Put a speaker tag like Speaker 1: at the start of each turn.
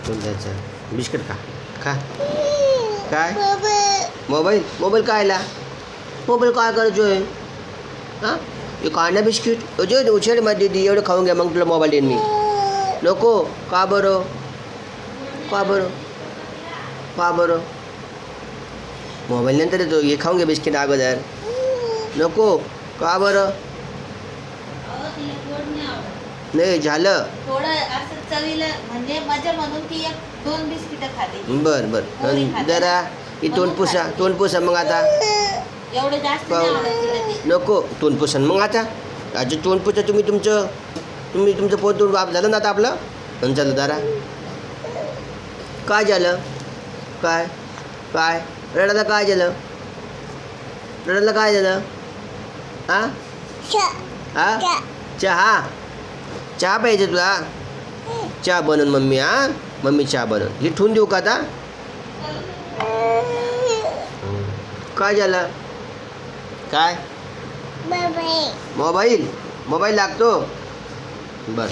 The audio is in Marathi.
Speaker 1: कोण द्यायचं बिस्किट खा खा काय मोबाईल मोबाईल कायला मोबाईल काय करायचोय हां हे काय ना बिस्किट अजय उछेड मध्ये दीदी एवढं खाऊन घ्या मग तुला मोबाईल देईन मी नको का बरं का बरं का बरं मोबाईल नंतर येतो हे खाऊन घ्या बिस्किट अगोदर नको का बरं नाही झालं
Speaker 2: थोडं असं चवीला म्हणजे मजा म्हणून ती एक 2 बिस्किट खाते
Speaker 1: बर जरा ही तोंड पुसा मग आता
Speaker 2: एवढं जास्त नाही आवडत तिला ते.
Speaker 1: नको तोंड पुसन मग आता आजी तोंड पुसा तुम्ही तुमचं पोट तोंड बाप झालं ना आता आपलं आणि झालं जरा काय झालं काय काय रडायला काय झालं रडायला काय झालं हां हां चहा पाहिजे तुला चहा बनवून मम्मी हां मम्मी चहा बनवून ही ठेवून देऊ का आता काय झालं काय मोबाईल लागतो बरं